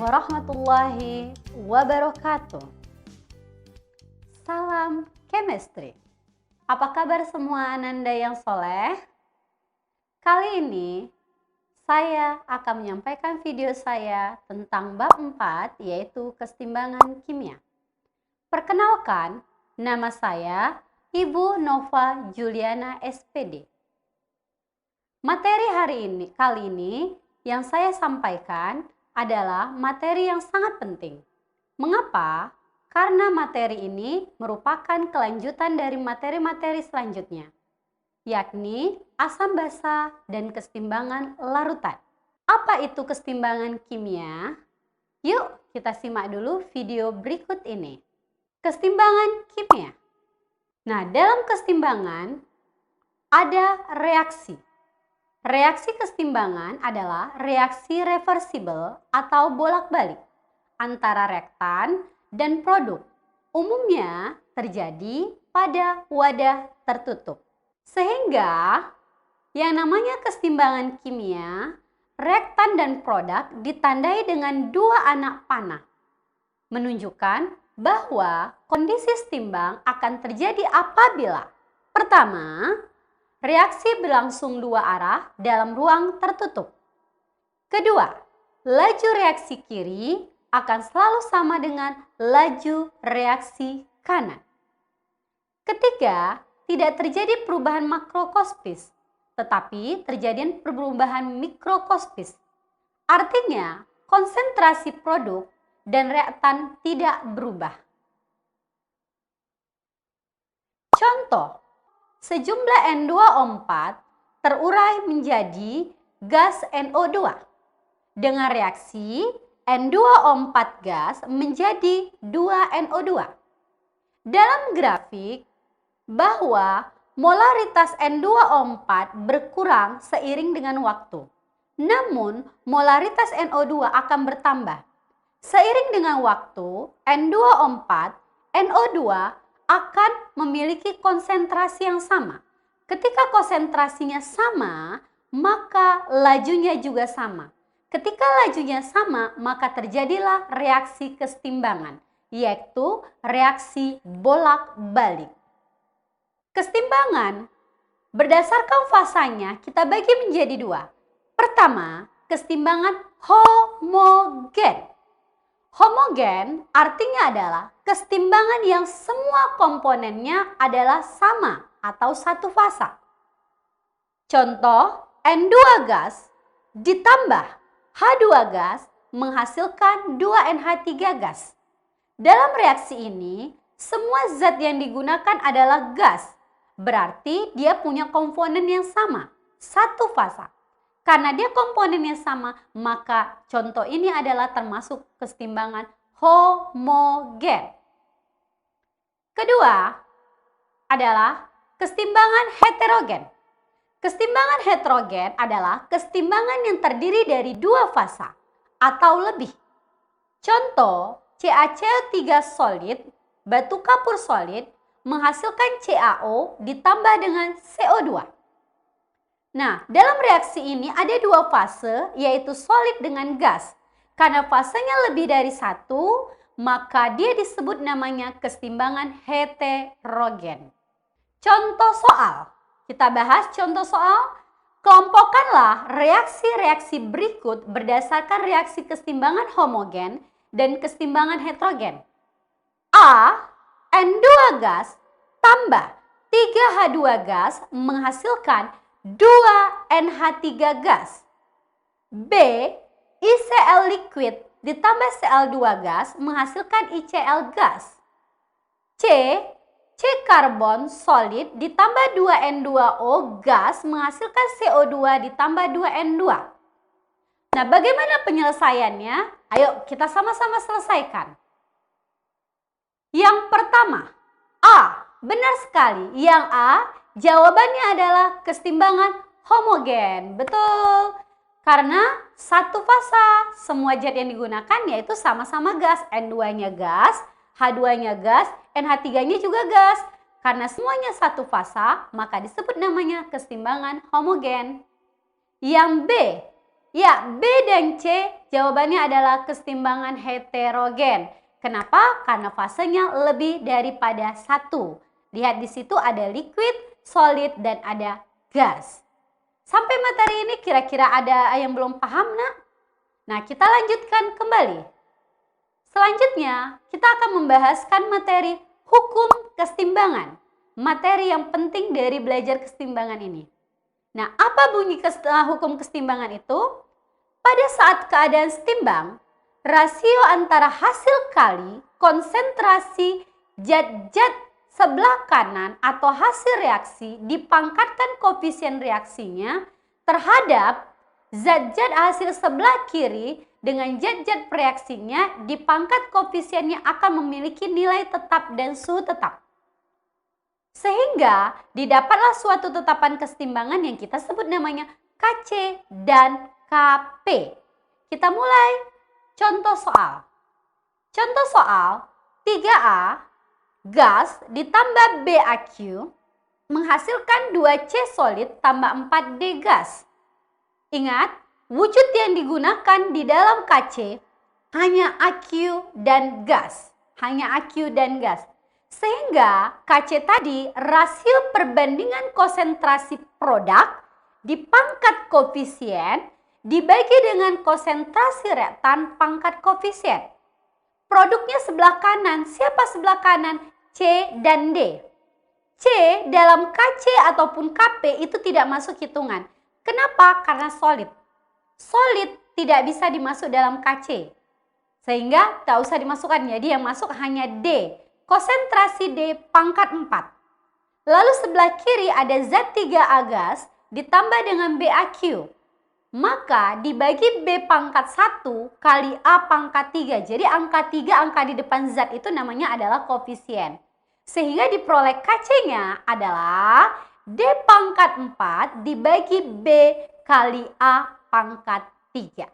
warahmatullahi wabarakatuh. Salam chemistry. Apa kabar semua ananda yang soleh? Kali ini saya akan menyampaikan video saya tentang bab 4, yaitu kesetimbangan kimia. Perkenalkan, nama saya Ibu Nova Juliana SPD. Materi kali ini yang saya sampaikan adalah materi yang sangat penting. Mengapa? Karena materi ini merupakan kelanjutan dari materi-materi selanjutnya, yakni asam basa dan kesetimbangan larutan. Apa itu kesetimbangan kimia? Yuk kita simak dulu video berikut ini. Kesetimbangan kimia. Nah, dalam kesetimbangan ada reaksi. Reaksi kesetimbangan adalah reaksi reversibel atau bolak-balik antara reaktan dan produk. Umumnya terjadi pada wadah tertutup. Sehingga yang namanya kesetimbangan kimia, reaktan dan produk ditandai dengan dua anak panah. Menunjukkan bahwa kondisi setimbang akan terjadi apabila pertama, reaksi berlangsung dua arah dalam ruang tertutup. Kedua, laju reaksi kiri akan selalu sama dengan laju reaksi kanan. Ketiga, tidak terjadi perubahan makrokospis, tetapi terjadi perubahan mikrokospis. Artinya, konsentrasi produk dan reaktan tidak berubah. Contoh, sejumlah N2O4 terurai menjadi gas NO2 dengan reaksi N2O4 gas menjadi 2NO2. Dalam grafik bahwa molaritas N2O4 berkurang seiring dengan waktu. Namun, molaritas NO2 akan bertambah. Seiring dengan waktu, N2O4, NO2 akan memiliki konsentrasi yang sama. Ketika konsentrasinya sama, maka lajunya juga sama. Ketika lajunya sama, maka terjadilah reaksi kesetimbangan, yaitu reaksi bolak-balik. Kesetimbangan berdasarkan fasanya kita bagi menjadi dua. Pertama, kesetimbangan homogen. Homogen artinya adalah kesetimbangan yang semua komponennya adalah sama atau satu fasa. Contoh, N2 gas ditambah H2 gas menghasilkan 2NH3 gas. Dalam reaksi ini, semua zat yang digunakan adalah gas. Berarti dia punya komponen yang sama, satu fasa. Karena dia komponennya sama, maka contoh ini adalah termasuk kesetimbangan homogen. Kedua adalah kesetimbangan heterogen. Kesetimbangan heterogen adalah kesetimbangan yang terdiri dari dua fasa atau lebih. Contoh, CaCO3 solid, batu kapur solid, menghasilkan CaO ditambah dengan CO2. Nah, dalam reaksi ini ada dua fase, yaitu solid dengan gas. Karena fasenya lebih dari satu, maka dia disebut namanya kesetimbangan heterogen. Contoh soal, kita bahas contoh soal. Kelompokkanlah reaksi-reaksi berikut berdasarkan reaksi kesetimbangan homogen dan kesetimbangan heterogen. A. N2 gas tambah 3H2 gas menghasilkan 2NH3 gas. B. ICl liquid ditambah Cl2 gas menghasilkan ICl gas. C. C karbon solid ditambah 2N2O gas menghasilkan CO2 ditambah 2N2. Nah, bagaimana penyelesaiannya? Ayo kita sama-sama selesaikan. Yang pertama, A. Benar sekali. Yang A, jawabannya adalah kesetimbangan homogen. Betul. Karena satu fasa, semua zat yang digunakan yaitu sama-sama gas. N2-nya gas, H2-nya gas, NH3-nya juga gas. Karena semuanya satu fasa, maka disebut namanya kesetimbangan homogen. Yang B, Ya, B dan C jawabannya adalah kesetimbangan heterogen. Kenapa? Karena fasenya lebih daripada satu. Lihat di situ ada liquid, solid, dan ada gas. Sampai materi ini kira-kira ada yang belum paham, nak? Nah, kita lanjutkan kembali. Selanjutnya, kita akan membahaskan materi hukum kesetimbangan. Materi yang penting dari belajar kesetimbangan ini. Nah, apa bunyi hukum kesetimbangan itu? Pada saat keadaan setimbang, rasio antara hasil kali konsentrasi zat-zat sebelah kanan atau hasil reaksi dipangkatkan koefisien reaksinya terhadap zat-zat hasil sebelah kiri dengan zat-zat reaksinya dipangkat koefisiennya akan memiliki nilai tetap dan suhu tetap. Sehingga didapatlah suatu tetapan kesetimbangan yang kita sebut namanya Kc dan Kp. Kita mulai contoh soal. Contoh soal 3A gas ditambah BAQ menghasilkan 2C solid tambah 4D gas. Ingat, wujud yang digunakan di dalam Kc hanya AQ dan gas. Hanya AQ dan gas. Sehingga Kc tadi rasio perbandingan konsentrasi produk dipangkat koefisien dibagi dengan konsentrasi reaktan pangkat koefisien. Produknya sebelah kanan. Siapa sebelah kanan? C dan D. C dalam Kc ataupun Kp itu tidak masuk hitungan. Kenapa? Karena solid. Solid tidak bisa dimasuk dalam Kc. Sehingga tak usah dimasukkan. Jadi yang masuk hanya D. Konsentrasi D pangkat 4. Lalu sebelah kiri ada zat 3A gas ditambah dengan BAQ. Maka dibagi B pangkat 1 kali A pangkat 3. Jadi angka 3, angka di depan zat itu namanya adalah koefisien. Sehingga diperoleh Kc-nya adalah D pangkat 4 dibagi B kali A pangkat 3.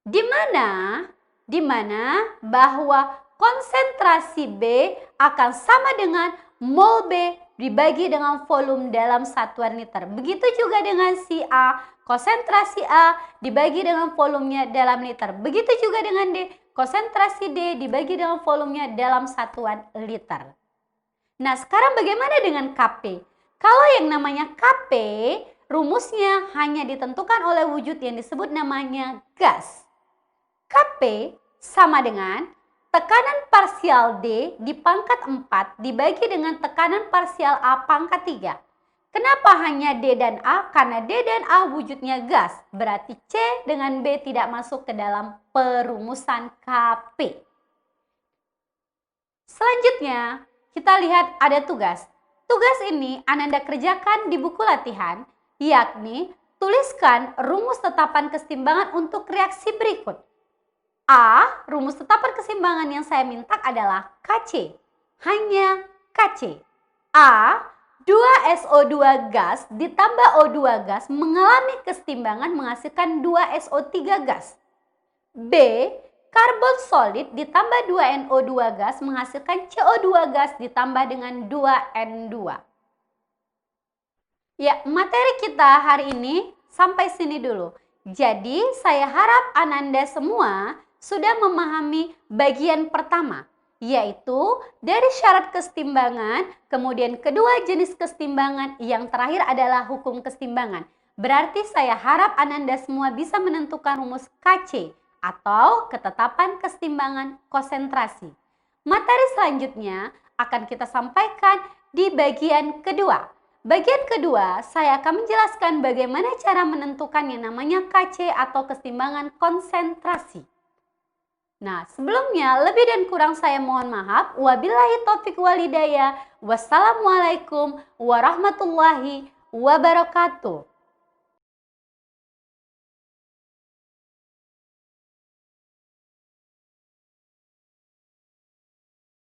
Di mana bahwa konsentrasi B akan sama dengan mol B dibagi dengan volume dalam satuan liter. Begitu juga dengan si A, konsentrasi A dibagi dengan volumenya dalam liter. Begitu juga dengan D, konsentrasi D dibagi dengan volumenya dalam satuan liter. Nah, sekarang bagaimana dengan Kp? Kalau yang namanya Kp, rumusnya hanya ditentukan oleh wujud yang disebut namanya gas. Kp sama dengan tekanan parsial D di pangkat 4 dibagi dengan tekanan parsial A pangkat 3. Kenapa hanya D dan A? Karena D dan A wujudnya gas. Berarti C dengan B tidak masuk ke dalam perumusan Kp. Selanjutnya, kita lihat ada tugas. Tugas ini Ananda kerjakan di buku latihan, yakni tuliskan rumus tetapan kesetimbangan untuk reaksi berikut. A, rumus tetapan keseimbangan yang saya minta adalah Kc. Hanya Kc. A, 2SO2 gas ditambah O2 gas mengalami kesetimbangan menghasilkan 2SO3 gas. B, karbon solid ditambah 2NO2 gas menghasilkan CO2 gas ditambah dengan 2N2. Ya, materi kita hari ini sampai sini dulu. Jadi, saya harap Ananda semua sudah memahami bagian pertama, yaitu dari syarat kesetimbangan, kemudian kedua jenis kesetimbangan, yang terakhir adalah hukum kesetimbangan. Berarti saya harap Ananda semua bisa menentukan rumus Kc atau ketetapan kesetimbangan konsentrasi. Materi selanjutnya akan kita sampaikan di bagian kedua. Bagian kedua, saya akan menjelaskan bagaimana cara menentukan yang namanya Kc atau kesetimbangan konsentrasi. Nah, sebelumnya lebih dan kurang saya mohon maaf. Wabillahi taufiq walhidayah. Wassalamualaikum warahmatullahi wabarakatuh.